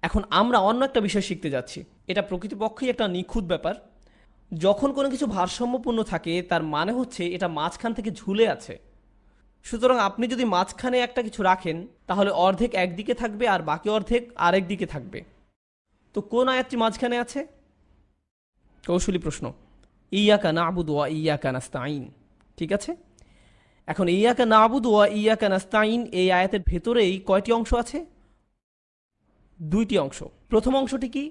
এখন আমরা অন্য একটা বিষয় শিখতে যাচ্ছি। এটা প্রকৃতপক্ষেই একটা নিখুঁত ব্যাপার। যখন কোনো কিছু ভারসাম্যপূর্ণ থাকে তার মানে হচ্ছে এটা মাঝখান থেকে ঝুলে আছে। সুতরাং আপনি যদি মাঝখানে একটা কিছু রাখেন তাহলে অর্ধেক একদিকে থাকবে আর বাকি অর্ধেক আরেক দিকে থাকবে। তো কোন আয়াতটি মাঝখানে আছে? কৌশলী প্রশ্ন। ইয়াকা নাবুদু ওয়া ইয়াকা নাস্তাইন। ঠিক আছে, এখন ইয়াকা নাবুদু ওয়া ইয়াকা নাস্তাইন এই আয়াতের ভেতরেই কয়টি অংশ আছে? দুইটি অংশ। প্রথম অংশটি কি?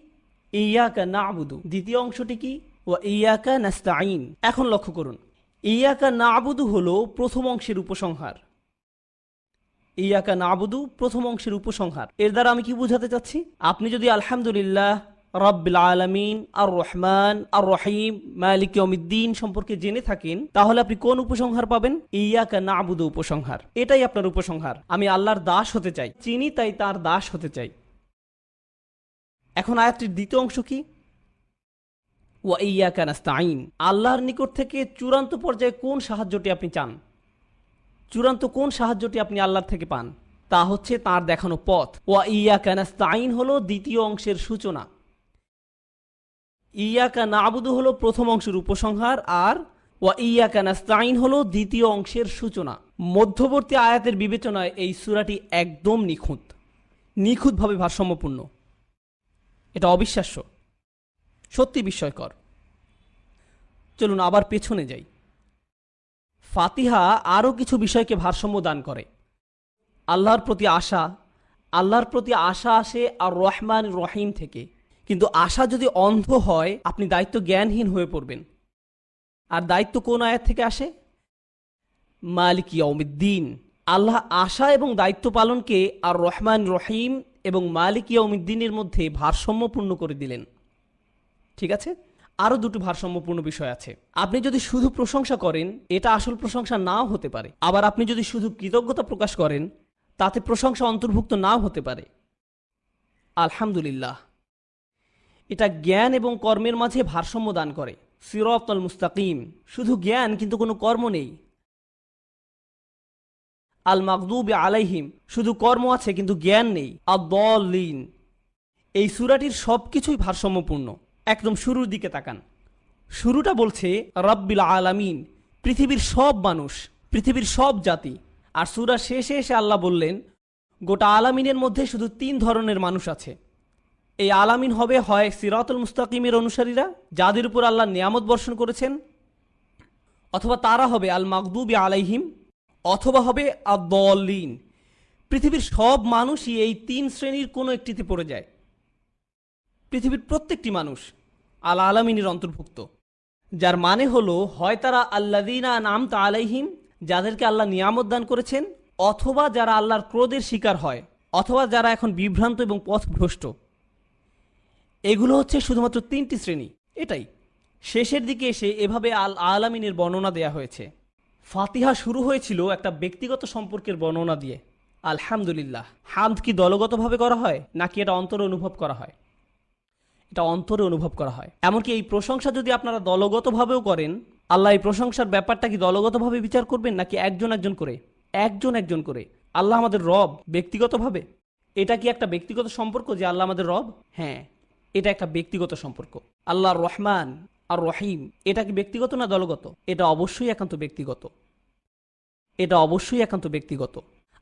ইয়াকা নাবুদু। দ্বিতীয় অংশটি কি? ওয়া ইয়াকা নাস্তাইন। এখন লক্ষ্য করুন, ইয়াকা নাবুদু হলো প্রথম অংশের উপসংহার। ইয়াকা নাবুদু প্রথম অংশের উপসংহার। এর দ্বারা আমি কি বোঝাতে চাচ্ছি? আপনি যদি আলহামদুলিল্লাহ রাব্বিল আলামিন আর রহমান আর রহিম মালিক ইয়াউমিদ্দিন সম্পর্কে জেনে থাকেন, তাহলে আপনি কোন উপসংহার পাবেন? ইয়াকা নাবুদু উপসংহার। এটাই আপনার উপসংহার। আমি আল্লাহর দাস হতে চাই, চিনি তাই তার দাস হতে চাই। এখন আয়াতটির দ্বিতীয় অংশ কি? ওয়া ইয়াকা নাস্তাইন। আল্লাহর নিকট থেকে চূড়ান্ত পর্যায়ে কোন সাহায্যটি আপনি চান? চূড়ান্ত কোন সাহায্যটি আপনি আল্লাহর থেকে পান? তা হচ্ছে তার দেখানো পথ। ওয়া ইয়াকা নাস্তাইন হলো দ্বিতীয় অংশের সূচনা। ইয়াকা নাবুদু হলো প্রথম অংশের উপসংহার, আর ওয়া ইয়াকা নাস্তাইন হলো দ্বিতীয় অংশের সূচনা। মধ্যবর্তী আয়াতের বিবেচনায় এই সূরাটি একদম নিখুঁতভাবে ভারসাম্যপূর্ণ। এটা অবিশ্বাস্য, সত্যি বিস্ময়কর। চলুন আবার পেছনে যাই। ফাতিহা আরও কিছু বিষয়কে ভারসাম্য দান করে। আল্লাহর প্রতি আশা আসে আর রহমান রহিম থেকে। কিন্তু আশা যদি অন্ধ হয় আপনি দায়িত্ব জ্ঞানহীন হয়ে পড়বেন। আর দায়িত্ব কোন আয়াত থেকে আসে? মালিক ইয়াউমিদ্দিন। আল্লাহ আশা এবং দায়িত্ব পালনকে আর রহমান রহিম এবং মালিক ইয়াউমিদ্দিনের মধ্যে ভারসাম্যপূর্ণ করে দিলেন। ঠিক আছে, আরও দুটো ভারসাম্যপূর্ণ বিষয় আছে। আপনি যদি শুধু প্রশংসা করেন এটা আসল প্রশংসা নাও হতে পারে। আবার আপনি যদি শুধু কৃতজ্ঞতা প্রকাশ করেন তাতে প্রশংসা অন্তর্ভুক্ত নাও হতে পারে। আলহামদুলিল্লাহ, এটা জ্ঞান এবং কর্মের মাঝে ভারসাম্য দান করে। সিরাতাল মুস্তাকিম, শুধু জ্ঞান কিন্তু কোনো কর্ম নেই। আল মাগদুবি আলাইহিম, শুধু কর্ম আছে কিন্তু জ্ঞান নেই। আদ-দাল্লিন, এই সূরাটির সবকিছুই ভারসাম্যপূর্ণ। একদম শুরুর দিকে তাকান। শুরুটা বলছে রাব্বিল আলামিন, পৃথিবীর সব মানুষ, পৃথিবীর সব জাতি। আর সূরা শেষে এসে আল্লাহ বললেন গোটা আলামিনের মধ্যে শুধু 3 ধরনের মানুষ আছে। এই আলামিন হবে হয় সিরাতুল মুস্তাকিমের অনুসারীরা, যাদের উপর আল্লাহ নিয়ামত বর্ষণ করেছেন, অথবা তারা হবে আল মাগদুবি আলাইহিম, অথবা হবে আদ-দাল্লিন। পৃথিবীর সব মানুষই এই 3 শ্রেণীর কোনো একটিতে পড়ে যায়। পৃথিবীর প্রত্যেকটি মানুষ আল আলামিনের অন্তর্ভুক্ত, যার মানে হলো হয় তারা আল্লাযীনা আনআমতা আলাইহিম, যাদেরকে আল্লাহ নিয়ামত দান করেছেন, অথবা যারা আল্লাহর ক্রোধের শিকার হয়, অথবা যারা এখন বিভ্রান্ত এবং পথভ্রষ্ট। এগুলো হচ্ছে শুধুমাত্র 3টি শ্রেণী। এটাই শেষের দিকে এসে এভাবে আল আলামিনের বর্ণনা দেয়া হয়েছে। ফাতিহা শুরু হয়েছিল একটা ব্যক্তিগত সম্পর্কের বর্ণনা দিয়ে। আলহামদুলিল্লাহ। হামদ কি দলগতভাবে করা হয় নাকি এটা অন্তরে অনুভব করা হয়? এটা অন্তরে অনুভব করা হয়। এমনকি এই প্রশংসা যদি আপনারা দলগতভাবেও করেন, আল্লাহ এই প্রশংসার ব্যাপারটা কি দলগতভাবে বিচার করবেন নাকি একজন একজন করে? একজন একজন করে। আল্লাহ আমাদের রব ব্যক্তিগতভাবে। এটা কি একটা ব্যক্তিগত সম্পর্ক যে আল্লাহ আমাদের রব? হ্যাঁ, এটা একটা ব্যক্তিগত সম্পর্ক। আল্লাহ রহমান আর রহিম, এটা কি ব্যক্তিগত না দলগত? এটা অবশ্যই একান্ত ব্যক্তিগত। এটা অবশ্যই একান্ত ব্যক্তিগত।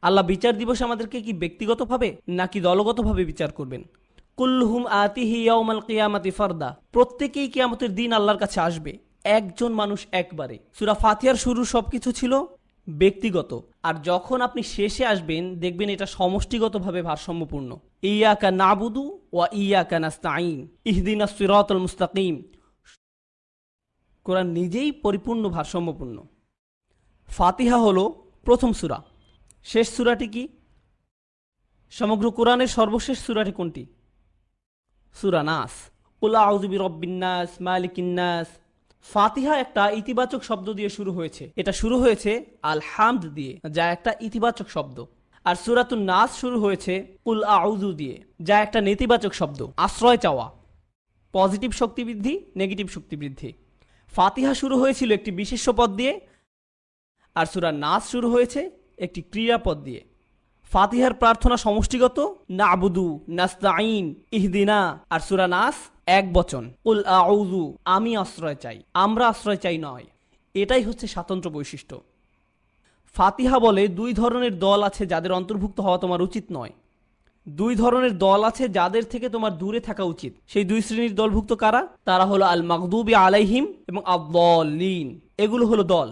আল্লাহ বিচার দিবসে আমাদেরকে কি ব্যক্তিগতভাবে নাকি দলগতভাবে বিচার করবেন? কুল্লুহুম আতিহি ইয়াউমাল কিয়ামাতি ফারদা, প্রত্যেকেই কিয়ামতের দিন আল্লাহর কাছে আসবে, একজন মানুষ একবারে। সূরা ফাতিহার শুরু সবকিছু ছিল ব্যক্তিগত, আর যখন আপনি শেষে আসবেন দেখবেন এটা সমষ্টিগতভাবে ভারসাম্যপূর্ণ। ইয়াকা নাবুদু ওয়া ইয়াকা নাস্তাইন ইহদিনাস সিরাতাল মুস্তাকিম। কোরআন নিজেই পরিপূর্ণ ভারসাম্যপূর্ণ। ফাতিহা হলো প্রথম সূরা। শেষ সূরাটি কি? সমগ্র কোরআনের সর্বশেষ সূরাটি কোনটি? সূরা নাস। কুল আউযু বিরাব্বিন নাস মালিকিন নাস। ফাতিহা একটা ইতিবাচক শব্দ দিয়ে শুরু হয়েছে। এটা শুরু হয়েছে আল হামদ দিয়ে, যা একটা ইতিবাচক শব্দ। আর সূরাতুন নাস শুরু হয়েছে কুল আউযু দিয়ে, যা একটা নেতিবাচক শব্দ, আশ্রয় চাওয়া। পজিটিভ শক্তি বৃদ্ধি, নেগেটিভ শক্তি বৃদ্ধি। ফাতিহা শুরু হয়েছিল একটি বিশেষ্য পদ দিয়ে, আর সূরা নাস শুরু হয়েছে একটি ক্রিয়াপদ দিয়ে। ফাতিহার প্রার্থনা সমষ্টিগত, নাবুদু, নাস্তাইন, ইহদিনা। আর সূরা নাস এক বচন, কুল আউযু, আমি আশ্রয় চাই, আমরা আশ্রয় চাই নয়। এটাই হচ্ছে স্বাতন্ত্র বৈশিষ্ট্য। ফাতিহা বলে দুই ধরনের দল আছে যাদের অন্তর্ভুক্ত হওয়া তোমার উচিত নয়। দুই ধরনের দল আছে যাদের থেকে তোমার দূরে থাকা উচিত। সেই দুই শ্রেণীর দলভুক্ত কারা? তারা হলো আল মাগদুবি আলাইহিম এবং আদ-দাল্লিন। এগুলো হলো দল।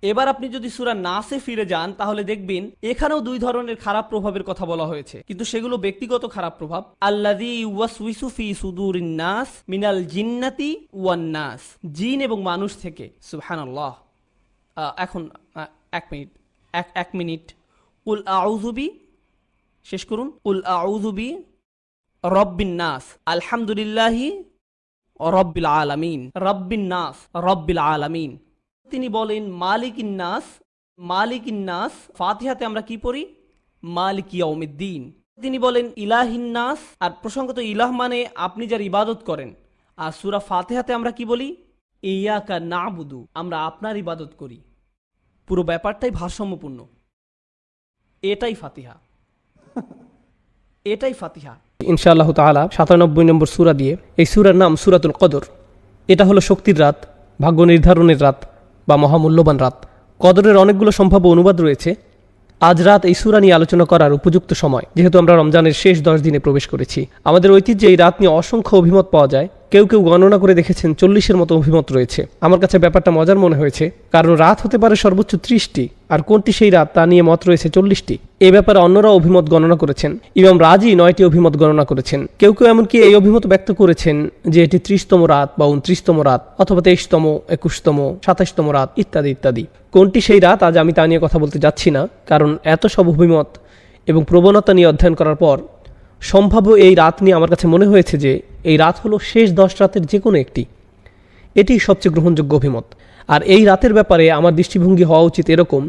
এবার আপনি যদি সূরা নাসে ফিরে যান তাহলে দেখবেন এখানেও দুই ধরনের খারাপ প্রভাবের কথা বলা হয়েছে, কিন্তু সেগুলো ব্যক্তিগত খারাপ প্রভাব। আল্লাযী ইউওয়াসউইসু ফি সুদুরিন নাস মিনাল জিন্নাতি ওয়ান নাস, জিন এবং মানুষ থেকে। সুবহানাল্লাহ। এখন এক মিনিট। কুল আউযু বি, শেষ করুন। কুল আউযু বি রব্বিন নাস, আলহামদুলিল্লাহি রব্বিল আলামিন। রব্বিন নাস, রব্বিল আলামিন। তিনি বলেন মালিকিন নাস। মালিকিন নাস ফাতিহাতে আমরা কি পড়ি? মালিক ইয়াউমিদ্দিন। তিনি বলেন ইলাহিন নাস, আর প্রসঙ্গত ইলাহ মানে আপনি যার ইবাদত করেন। আর সূরা ফাতিহাতে আমরা কি বলি? ইয়াকা নাবুদু, আমরা আপনার ইবাদত করি। পুরো ব্যাপারটাই ভারসাম্যপূর্ণ। এটাই ফাতিহা, এটাই ফাতিহা। ইনশাআল্লাহ তাআলা ৯৭ নম্বর সূরা দিয়ে, এই সূরার নাম সূরাতুল কদর। এটা হলো শক্তির রাত, ভাগ্য নির্ধারণের রাত বা মহামূল্যবান রাত। কদরের অনেকগুলো সম্ভাব্য অনুবাদ রয়েছে। আজ রাত এই সূরা নিয়ে আলোচনা করার উপযুক্ত সময়, যেহেতু আমরা রমজানের শেষ 10 দিনে প্রবেশ করেছি। আমাদের ঐতিহ্যে এই রাত নিয়ে অসংখ্য অভিমত পাওয়া যায়। কেউ কেউ গণনা করে দেখেছেন 40-এর মতো অভিমত রয়েছে। আমার কাছে ব্যাপারটা মজার মনে হয়েছে, কারণ রাত হতে পারে সর্বোচ্চ 30টি, আর কোনটি সেই রাত তা নিয়ে মত রয়েছে 40টি। এ ব্যাপারে অন্যরা অভিমত গণনা করেছেন। ইমাম রাজি 9টি অভিমত গণনা করেছেন। কেউ কেউ এমনকি এই অভিমত ব্যক্ত করেছেন যে এটি 30তম রাত বা 29তম রাত অথবা 23তম, 21তম, 27তম রাত ইত্যাদি ইত্যাদি। কোনটি সেই রাত আজ আমি তা নিয়ে কথা বলতে যাচ্ছি না, কারণ এত সব অভিমত এবং প্রবণতা নিয়ে অধ্যয়ন করার পর সম্ভাব্য এই রাত নিয়ে আমার কাছে মনে হয়েছে যে এই রাত হলো শেষ 10 রাতের যে কোনো একটি। এটি সবচেয়ে গ্রহণযোগ্য অভিমত। আর এই রাতের ব্যাপারে আমার দৃষ্টিভঙ্গি হওয়া উচিত এরকম,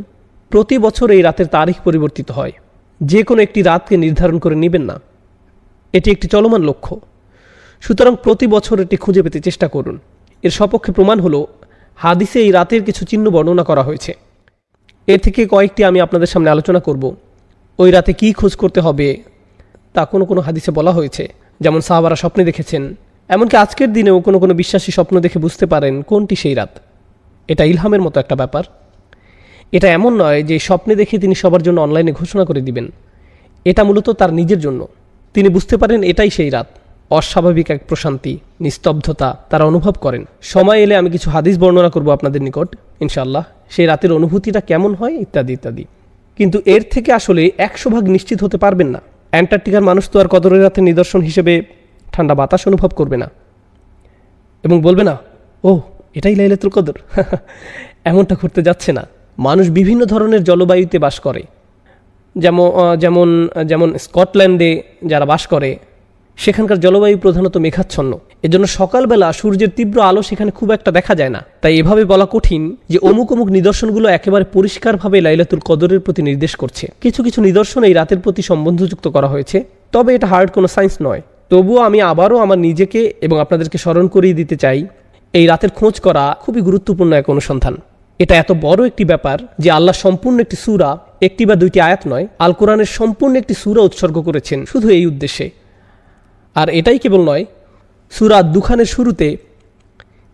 প্রতি বছর এই রাতের তারিখ পরিবর্তিত হয়। যে কোনো একটি রাতকে নির্ধারণ করে নেবেন না, এটি একটি চলমান লক্ষ্য। সুতরাং প্রতি বছর এটি খুঁজে পেতে চেষ্টা করুন। এর সপক্ষে প্রমাণ হলো হাদিসে এই রাতের কিছু চিহ্ন বর্ণনা করা হয়েছে। এর থেকে কয়েকটি আমি আপনাদের সামনে আলোচনা করব। ওই রাতে কি খোঁজ করতে হবে তা কোনো কোনো হাদিসে বলা হয়েছে। যেমন সাহাবারা স্বপ্নে দেখেছেন, এমনকি আজকের দিনেও কোনো কোনো বিশ্বাসী স্বপ্ন দেখে বুঝতে পারেন কোনটি সেই রাত। এটা ইলহামের মতো একটা ব্যাপার। এটা এমন নয় যে স্বপ্নে দেখে তিনি সবার জন্য অনলাইনে ঘোষণা করে দিবেন। এটা মূলত তার নিজের জন্য। তিনি বুঝতে পারেন এটাই সেই রাত। অস্বাভাবিক এক প্রশান্তি, নিস্তব্ধতা তারা অনুভব করেন। সময় এলে আমি কিছু হাদিস বর্ণনা করব আপনাদের নিকট ইনশাআল্লাহ, সেই রাতের অনুভূতিটা কেমন হয় ইত্যাদি ইত্যাদি। কিন্তু এর থেকে আসলে 100% নিশ্চিত হতে পারবেন না। অ্যান্টার্কটিকার মানুষ তো আর কদরের রাতের নিদর্শন হিসেবে ঠান্ডা বাতাস অনুভব করবে না এবং বলবে না ও এটাই লাইলাতুল কদর। এমনটা করতে যাচ্ছে না। মানুষ বিভিন্ন ধরনের জলবায়ুতে বাস করে। যেমন যেমন স্কটল্যান্ডে যারা বাস করে সেখানকার জলবায়ু প্রধানত মেঘাচ্ছন্ন। এজন্য সকালবেলা সূর্যের তীব্র আলো সেখানে খুব একটা দেখা যায় না। তাই এভাবে বলা কঠিন যে অমুক অমুক নিদর্শনগুলো একেবারে পরিষ্কারভাবে লাইলাতুল কদরের প্রতি নির্দেশ করছে। কিছু কিছু নিদর্শন এই রাতের প্রতি সম্বন্ধযুক্ত করা হয়েছে, তবে এটা হার্ড কোনো সায়েন্স নয়। তবুও আমি আবারও আমার নিজেকে এবং আপনাদেরকে স্মরণ করিয়ে দিতে চাই, এই রাতের খোঁজ করা খুবই গুরুত্বপূর্ণ এক অনুসন্ধান। এটা এত বড় একটি ব্যাপার যে আল্লাহ সম্পূর্ণ একটি সূরা, একটি বা দুইটি আয়াত নয়, আল কোরআনের সম্পূর্ণ একটি সূরা উৎসর্গ করেছেন শুধু এই উদ্দেশ্যে। আর এটাই কেবল নয়, সূরা দুখানের শুরুতে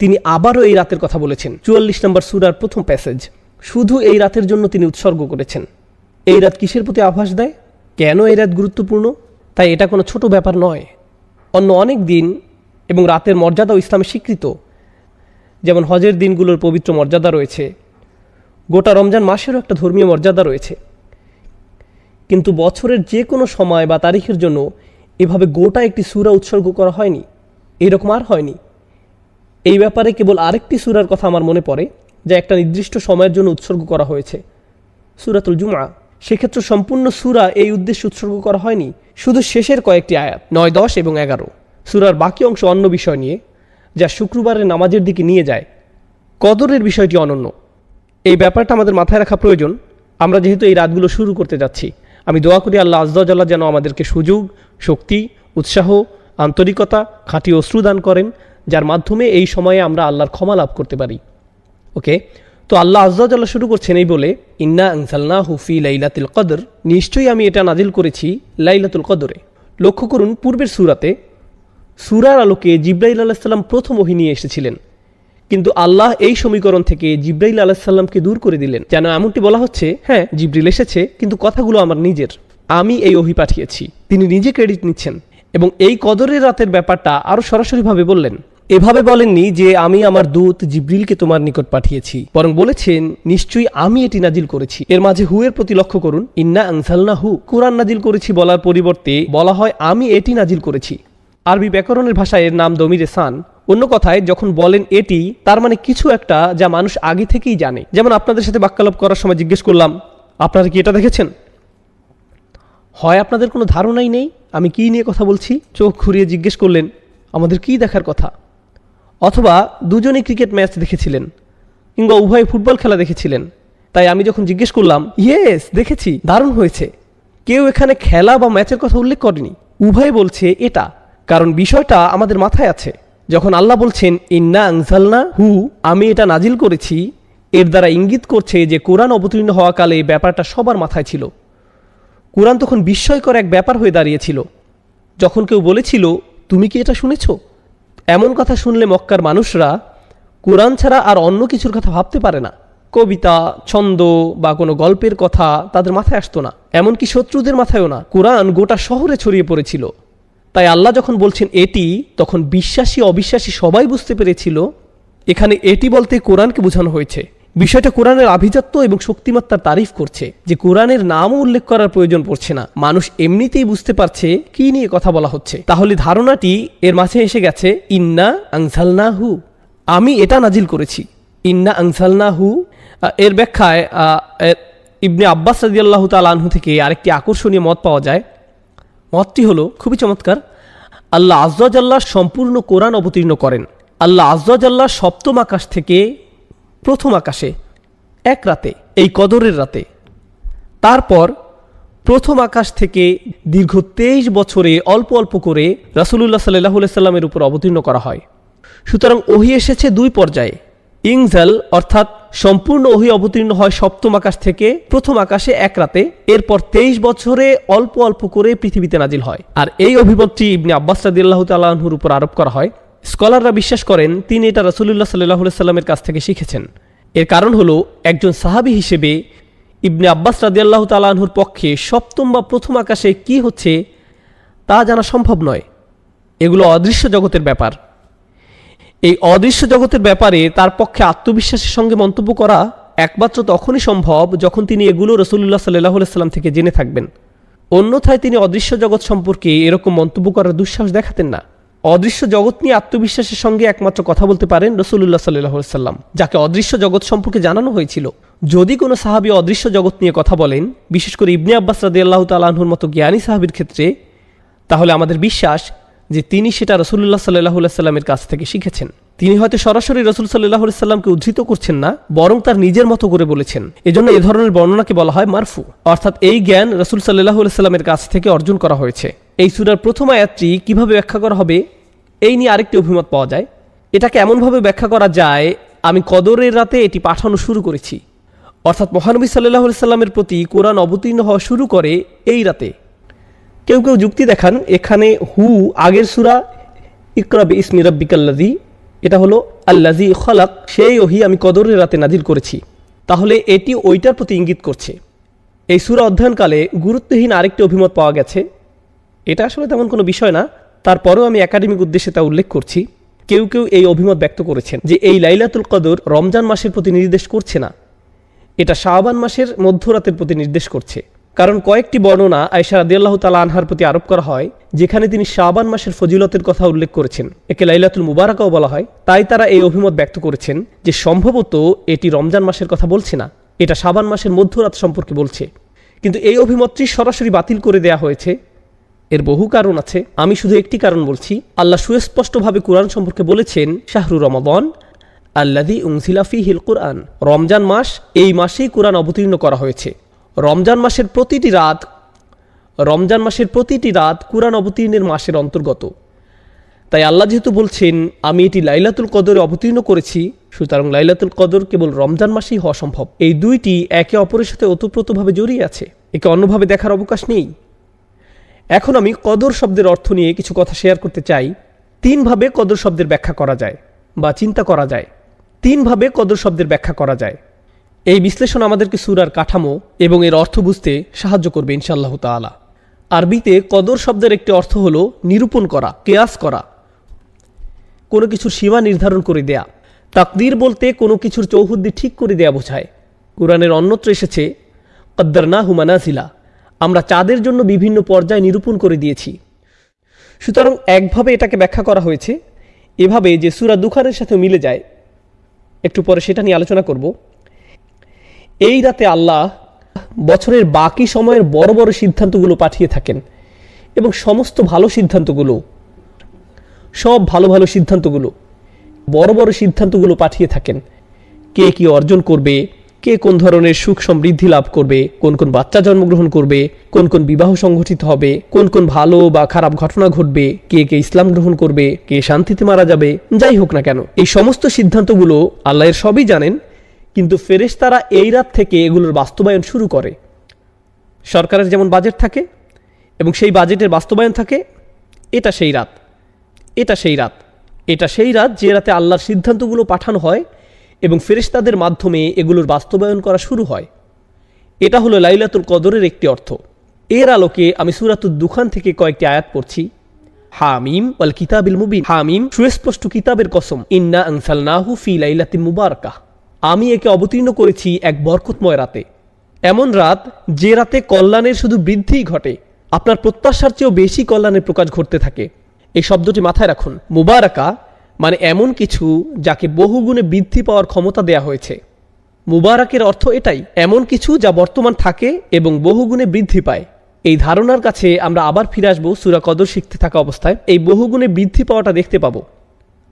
তিনি আবারও এই রাতের কথা বলেছেন। ৪৪ নম্বর সূরার প্রথম প্যাসেজ শুধু এই রাতের জন্য তিনি উৎসর্গ করেছেন। এই রাত কিসের প্রতি আভাস দেয়? কেন এই রাত গুরুত্বপূর্ণ? তাই এটা কোনো ছোট ব্যাপার নয়। অন্য অনেক দিন এবং রাতের মর্যাদাও ইসলামে স্বীকৃত। যেমন হজের দিনগুলোর পবিত্র মর্যাদা রয়েছে, গোটা রমজান মাসেরও একটা ধর্মীয় মর্যাদা রয়েছে। কিন্তু বছরের যে কোনো সময় বা তারিখের জন্য এভাবে গোটা একটি সূরা উৎসর্গ করা হয়নি। এরকম আর হয়নি। এই ব্যাপারে কেবল আরেকটি সূরার কথা আমার মনে পড়ে, যা একটা নির্দিষ্ট সময়ের জন্য উৎসর্গ করা হয়েছে, সূরাতুল জুমআ। সেক্ষেত্রে সম্পূর্ণ সূরা এই উদ্দেশ্যে উৎসর্গ করা হয়নি, শুধু শেষের কয়েকটি আয়াত 9, 10 এবং 11। সূরার বাকি অংশ অন্য বিষয় নিয়ে, যা শুক্রবারের নামাজের দিকে নিয়ে যায়। কদরের বিষয়টি অনন্য। এই ব্যাপারটা আমাদের মাথায় রাখা প্রয়োজন। আমরা যেহেতু এই রাতগুলো শুরু করতে যাচ্ছি, আমি দোয়া করি আল্লাহ আযজা ওয়া জাল্লা যেন আমাদেরকে সুযোগ, শক্তি, উৎসাহ, আন্তরিকতা, খাঁটি অশ্রু দান করেন, যার মাধ্যমে এই সময়ে আমরা আল্লাহর ক্ষমা লাভ করতে পারি। ওকে, তো আল্লাহ আজ্জা ওয়া জাল্লা শুরু করছেন এই বলে, ইন্না আনজালনাহু ফি লাইলাতুল কদর, নিশ্চয়ই আমি এটা নাজিল করেছি লাইলাতুল কদরে। লক্ষ্য করুন, পূর্বের সূরাতে সূরার আলোকে জিবরাইল আলাইহিস সালাম প্রথম ওহী নিয়ে এসেছিলেন, কিন্তু আল্লাহ এই সমীকরণ থেকে জিবরাইল আলাইহিস সালামকে দূর করে দিলেন, যেন এমনটি বলা হচ্ছে, হ্যাঁ জিবরিল এসেছে, কিন্তু কথাগুলো আমার নিজের, আমি এই ওহী পাঠিয়েছি। তিনি নিজে ক্রেডিট নিচ্ছেন এবং এই কদরের রাতের ব্যাপারটা আরো সরাসরিভাবে বললেন। এভাবে বলেননি যে আমি আমার দূত জিবরিলকে তোমার নিকট পাঠিয়েছি, বরং বলেছেন নিশ্চয়ই আমি এটি নাজিল করেছি। এর মাঝে হু এর প্রতি লক্ষ্য করুন, ইন্না আনজালনাহু, কুরআন নাজিল করেছি বলার পরিবর্তে বলা হয় আমি এটি নাজিল করেছি। আরবি ব্যাকরণের ভাষায় এর নাম দমিরে সান। অন্য কথায় যখন বলেন এটি, তার মানে কিছু একটা যা মানুষ আগে থেকেই জানে। যেমন আপনাদের সাথে বাক্যালাপ করার সময় জিজ্ঞেস করলাম, আপনারা কি এটা দেখেছেন? হয় আপনাদের কোনো ধারণাই নেই আমি কি নিয়ে কথা বলছি, চোখ ঘুরিয়ে জিজ্ঞেস করলেন আমাদের কি দেখার কথা, অথবা দুজনেই ক্রিকেট ম্যাচ দেখেছিলেন কিংবা উভয় ফুটবল খেলা দেখেছিলেন। তাই আমি যখন জিজ্ঞেস করলাম, ইয়েস দেখেছি, দারুণ হয়েছে, কেউ এখানে খেলা বা ম্যাচের কথা উল্লেখ করেনি, উভয় বলছে এটা, কারণ বিষয়টা আমাদের মাথায় আছে। যখন আল্লাহ বলছেন ইন্না আনজালনা হু, আমি এটা নাজিল করেছি, এর দ্বারা ইঙ্গিত করছে যে কোরআন অবতীর্ণ হওয়া কালে এই ব্যাপারটা সবার মাথায় ছিল। কোরআন তখন বিস্ময়কর এক ব্যাপার হয়ে দাঁড়িয়েছিল। যখন কেউ বলেছিল তুমি কি এটা শুনেছ, এমন কথা শুনলে মক্কার মানুষরা কোরআন ছাড়া আর অন্য কিছুর কথা ভাবতে পারে না। কবিতা, ছন্দ বা কোনো গল্পের কথা তাদের মাথায় আসতো না, এমনকি শত্রুদের মাথায়ও না। কোরআন গোটা শহরে ছড়িয়ে পড়েছিল। তাই আল্লাহ যখন বলছেন এটি, তখন বিশ্বাসী অবিশ্বাসী সবাই বুঝতে পেরেছিল এখানে এটি বলতে কোরআনকে বোঝানো হয়েছে। বিষয়টা কোরআনের আভিজাত্য এবং শক্তিমত্তার তারিফ করছে, যে কোরআনের নামও উল্লেখ করার প্রয়োজন পড়ছে না, মানুষ এমনিতেই বুঝতে পারছে কি নিয়ে কথা বলা হচ্ছে। তাহলে ধারণাটি এর মাঝে এসে গেছে, ইন্না আনজালনাহু, আমি এটা নাজিল করেছি। ইন্না আনজালনাহু এর ব্যাখ্যায় ইবনে আব্বাস রাদিয়াল্লাহু তাআলা আনহু থেকে আরেকটি আকর্ষণীয় মত পাওয়া যায়। মতটি হলো খুবই চমৎকার। আল্লাহ আজ্জা ওয়া জাল্লা সম্পূর্ণ কোরআন অবতীর্ণ করেন। আল্লাহ আজ্জা ওয়া জাল্লা সপ্তম আকাশ থেকে প্রথম আকাশে এক রাতে, এই কদরের রাতে, তারপর প্রথম আকাশ থেকে দীর্ঘ 23 বছরে অল্প অল্প করে রাসূলুল্লাহ সাল্লাল্লাহু আলাইহি সাল্লামের উপর অবতীর্ণ করা হয়। সুতরাং ওহী এসেছে দুই পর্যায়ে। ইনজাল অর্থাৎ সম্পূর্ণ ওহী অবতীর্ণ হয় সপ্তম আকাশ থেকে প্রথম আকাশে এক রাতে, এরপর 23 বছরে অল্প অল্প করে পৃথিবীতে নাজিল হয়। আর এই অভিমতটি ইবনে আব্বাস রাদিয়াল্লাহু তাআলা আনহুর উপর আরোপ করা হয়। স্কলাররা বিশ্বাস করেন তিনি এটা রাসূলুল্লাহ সাল্লাল্লাহু আলাইহি সাল্লামের কাছ থেকে শিখেছেন। এর কারণ হলো একজন সাহাবী হিসেবে ইবনে আব্বাস রাদিয়াল্লাহু তাআলা আনহুর পক্ষে সপ্তম বা প্রথম আকাশে কি হচ্ছে তা জানা সম্ভব নয়। এগুলো অদৃশ্য জগতের ব্যাপার। এই অদৃশ্য জগতের ব্যাপারে তার পক্ষে আত্মবিশ্বাসের সঙ্গে মন্তব্য করা একমাত্র তখনই সম্ভব যখন তিনি এগুলো রাসূলুল্লাহ সাল্লাল্লাহু আলাইহি সাল্লাম থেকে জেনে থাকবেন। অন্যথায় তিনি অদৃশ্য জগৎ সম্পর্কে এরকম মন্তব্য করার দুঃসাহস দেখাতেন না। অদৃশ্য জগৎ নিয়ে আত্মবিশ্বাসের সঙ্গে একমাত্র কথা বলতে পারেন রাসূলুল্লাহ সাল্লাল্লাহু আলাইহি সাল্লাম, যাকে অদৃশ্য জগৎ সম্পর্কে জানানো হয়েছিল। যদি কোনো সাহাবী অদৃশ্য জগৎ নিয়ে কথা বলেন, বিশেষ করে ইবনে আব্বাস রাদিয়াল্লাহু তাআলা আনহুর মতো জ্ঞানী সাহাবীর ক্ষেত্রে, তাহলে আমাদের বিশ্বাস যে তিনি সেটা রাসূলুল্লাহ সাল্লাল্লাহু আলাইহি সাল্লামের কাছ থেকে শিখেছেন। তিনি হয়তো সরাসরি রাসূল সাল্লাল্লাহু আলাইহি সাল্লামকে উদ্ধৃত করছেন না, বরং তার নিজের মতো করে বলেছেন। এজন্য এ ধরনের বর্ণনাকে বলা হয় মারফু, অর্থাৎ এই জ্ঞান রাসূল সাল্লাল্লাহু আলাইহি সাল্লামের কাছ থেকে অর্জন করা হয়েছে। এই সূরার প্রথম আয়াতটি কিভাবে ব্যাখ্যা করা হবে এই নিয়ে আরেকটি অভিমত পাওয়া যায়। এটাকে এমনভাবে ব্যাখ্যা করা যায়, আমি কদরের রাতে এটি পাঠানো শুরু করেছি, অর্থাৎ মহানবী সাল্লাল্লাহু আলাইহি সাল্লামের প্রতি কোরআন অবতীর্ণ হওয়া শুরু করে এই রাতে। কেউ কেউ যুক্তি দেখান এখানে হু আগের সূরা ইকরা বিইসমি রাব্বিকাল্লাযী, এটা হলো আল্লাযী খালাক, সেই ওহী আমি কদরের রাতে নাজিল করেছি। তাহলে এটি ওইটার প্রতি ইঙ্গিত করছে। এই সূরা অধ্যয়নকালে গুরুত্বহীন আরেকটি অভিমত পাওয়া গেছে। এটা আসলে তেমন কোনো বিষয় না, তারপরেও আমি একাডেমিক উদ্দেশ্যে তা উল্লেখ করছি। কেউ কেউ এই অভিমত ব্যক্ত করেছেন যে এই লাইলাতুল কদর রমজান মাসের প্রতি নির্দেশ করছে না, এটা শাবান মাসের মধ্যরাতের প্রতি নির্দেশ করছে। কারণ কয়েকটি বর্ণনা আয়েশা রাদিয়াল্লাহু তাআলা আনহার প্রতি আরোপ করা হয়, যেখানে তিনি শাবান মাসের ফজিলতের কথা উল্লেখ করেছেন। একে লাইলাতুল মুবারাকাও বলা হয়। তাই তারা এই অভিমত ব্যক্ত করেছেন যে সম্ভবত এটি রমজান মাসের কথা বলছে না, এটা শাবান মাসের মধ্যরাত সম্পর্কে বলছে। কিন্তু এই অভিমতটি সরাসরি বাতিল করে দেয়া হয়েছে। এর বহু কারণ আছে, আমি শুধু একটি কারণ বলছি। আল্লাহ সুস্পষ্টভাবে কোরআন সম্পর্কে বলেছেন শাহরু রমাদান আল্লাযী উনজিলা ফীহিল কুরআন, রমজান মাস, এই মাসেই কোরআন অবতীর্ণ করা হয়েছে। রমজান মাসের প্রতিটি রাত কোরআন অবতীর্ণের মাসের অন্তর্গত। তাই আল্লাহ যেহেতু বলছেন আমি এটি লাইলাতুল কদরে অবতীর্ণ করেছি, সুতরাং লাইলাতুল কদর কেবল রমজান মাসেই হওয়া সম্ভব। এই দুইটি একে অপরের সাথে ওতপ্রোতভাবে জড়িয়ে আছে, একে অন্যভাবে দেখার অবকাশ নেই। এখন আমি কদর শব্দের অর্থ নিয়ে কিছু কথা শেয়ার করতে চাই। তিনভাবে কদর শব্দের ব্যাখ্যা করা যায় বা চিন্তা করা যায়। তিনভাবে কদর শব্দের ব্যাখ্যা করা যায়। এই বিশ্লেষণ আমাদেরকে সূরার কাঠামো এবং এর অর্থ বুঝতে সাহায্য করবে ইনশাআল্লাহ তাআলা। আরবিতে কদর শব্দের একটি অর্থ হলো নিরূপণ করা, কিয়াস করা, কোনো কিছুর সীমা নির্ধারণ করে দেয়া। তাকদীর বলতে কোনো কিছুর চৌহদ্দি ঠিক করে দেয়া বোঝায়। কুরআনের অন্যত্র এসেছে কদ্দারনাহু মানাজিলা, আমরা চাঁদের জন্য বিভিন্ন পর্যায় নিরূপণ করে দিয়েছি। সুতরাং একভাবে এটাকে ব্যাখ্যা করা হয়েছে এভাবে যে সূরা দুখানের সাথে মিলে যায়, একটু পরে সেটা নিয়ে আলোচনা করব। এই রাতে আল্লাহ বছরের বাকি সময়ের বড় বড় সিদ্ধান্তগুলো পাঠিয়ে থাকেন এবং সমস্ত ভালো সিদ্ধান্তগুলো, সব ভালো ভালো সিদ্ধান্তগুলো, বড় বড় সিদ্ধান্তগুলো পাঠিয়ে থাকেন। কে কি অর্জন করবে, কে কোন ধরনের সুখ সমৃদ্ধি লাভ করবে, কোন কোন বাচ্চা জন্মগ্রহণ করবে, কোন কোন বিবাহ সংঘটিত হবে, কোন কোন ভালো বা খারাপ ঘটনা ঘটবে, কে কে ইসলাম গ্রহণ করবে, কে শান্তিতে মারা যাবে, যাই হোক না কেন এই সমস্ত সিদ্ধান্তগুলো আল্লাহর সবই জানেন। কিন্তু ফেরেশতারা এই রাত থেকে এগুলোর বাস্তবায়ন শুরু করে। সরকারের যেমন বাজেট থাকে এবং সেই বাজেটের বাস্তবায়ন থাকে, এটা সেই রাত, এটা সেই রাত, এটা সেই রাত যে রাতে আল্লাহর সিদ্ধান্তগুলো পাঠানো হয় এবং ফেরেশতাদের মাধ্যমে এগুলোর বাস্তবায়ন করা শুরু হয়। এটা হলো লাইলাতুল কদরের একটি অর্থ। এর আলোকে আমি সূরাতুদ দুখান থেকে কয়েকটি আয়াত পড়ছি। হামিম ওয়াল কিতাবিল মুবিন, হামিম সুস্পষ্ট কিতাবের কসম, ইন্না আনসালনাহু ফি লাইলাতিন মুবারাকাহ, আমি একে অবতীর্ণ করেছি এক বরকতময় রাতে। এমন রাত যে রাতে কল্যাণের শুধু বৃদ্ধিই ঘটে, আপনার প্রত্যাশার চেয়েও বেশি কল্যাণের প্রকাশ ঘটতে থাকে। এই শব্দটি মাথায় রাখুন। মুবারাকা মানে এমন কিছু যাকে বহুগুণে বৃদ্ধি পাওয়ার ক্ষমতা দেয়া হয়েছে। মুবারাকের অর্থ এটাই, এমন কিছু যা বর্তমান থাকে এবং বহুগুণে বৃদ্ধি পায়। এই ধারণার কাছে আমরা আবার ফিরে আসবো সূরা কদর শিখতে থাকা অবস্থায়। এই বহুগুণে বৃদ্ধি পাওয়াটা দেখতে পাবো,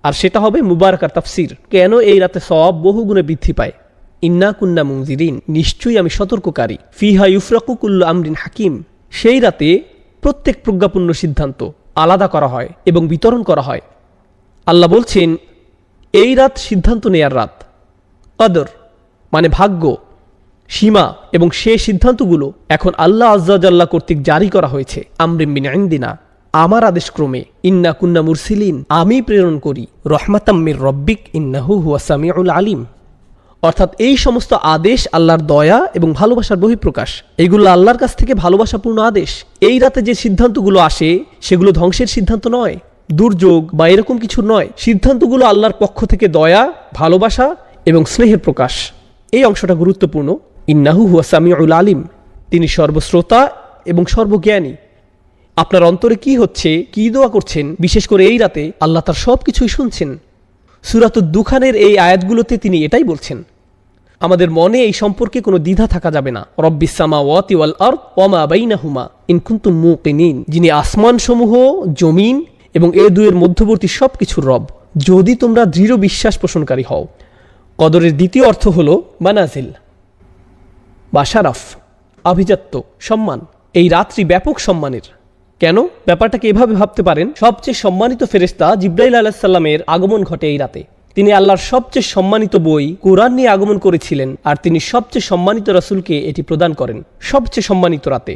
আর সেটা হবে মুবারাকার তাফসির। কেন এই রাতে সওয়াব বহুগুণে বৃদ্ধি পায়? ইন্না কুন্না মুনজিরিন, নিশ্চয়ই আমি সতর্ককারী। ফিহা ইউফরাকু কুল্লু আমরিন হাকিম, সেই রাতে প্রত্যেক প্রজ্ঞাপূর্ণ সিদ্ধান্ত আলাদা করা হয় এবং বিতরণ করা হয়। আল্লাহ বলছেন এই রাত সিদ্ধান্ত নেয়ার রাত। কদর মানে ভাগ্য, সীমা এবং সে সিদ্ধান্তগুলো এখন আল্লাহ আজ্জা জাল্লা কর্তৃক জারি করা হয়েছে। আমরিন মিন ইনদিনা, আমার আদেশক্রমে। ইন্না কুন্না মুরসিলিন, আমি প্রেরণ করি। রহমাতাম মির রব্বিক ইন্নাহু হুয়া সামিউল আলিম, অর্থাৎ এই সমস্ত আদেশ আল্লাহর দয়া এবং ভালোবাসার বহিঃপ্রকাশ। এইগুলো আল্লাহর কাছ থেকে ভালোবাসাপূর্ণ আদেশ। এই রাতে যে সিদ্ধান্তগুলো আসে সেগুলো ধ্বংসের সিদ্ধান্ত নয়, দুর্যোগ বা এরকম কিছু নয়। সিদ্ধান্তগুলো আল্লাহর পক্ষ থেকে দয়া, ভালোবাসা এবং স্নেহের প্রকাশ। এই অংশটা গুরুত্বপূর্ণ। ইন্নাহু হুয়া সামিউল আলিম, তিনি সর্বশ্রোতা এবং সর্বজ্ঞানী। আপনার অন্তরে কি হচ্ছে, কি দোয়া করছেন, বিশেষ করে এই রাতে আল্লাহ তার সব কিছুই শুনছেন। সূরাতুদ দুখানের এই আয়াতগুলোতে তিনি এটাই বলছেন। আমাদের মনে এই সম্পর্কে কোনো দ্বিধা থাকা যাবে না। রব্বিস সামাওয়াতি ওয়াল আরদ ওয়া মা বাইনাহুমা ইন কুনতুম মুকিনিন, যিনি আসমানসমূহ, জমিন এবং এ দুয়ের মধ্যবর্তী সব কিছুর রব, যদি তোমরা দৃঢ় বিশ্বাস পোষণকারী হও। কদরের দ্বিতীয় অর্থ হলো মানাজিল বা শারাফ, আভিজাত্য, সম্মান। এই রাত্রি ব্যাপক সম্মানের। কেন? ব্যাপারটাকে এভাবে ভাবতে পারেন, সবচেয়ে সম্মানিত ফেরেশতা জিবরাইল আলাইহিস সালামের আগমন ঘটে এই রাতে। তিনি আল্লাহর সবচেয়ে সম্মানিত বই কুরআন নিয়ে আগমন করেছিলেন, আর তিনি সবচেয়ে সম্মানিত রাসূলকে এটি প্রদান করেন সবচেয়ে সম্মানিত রাতে।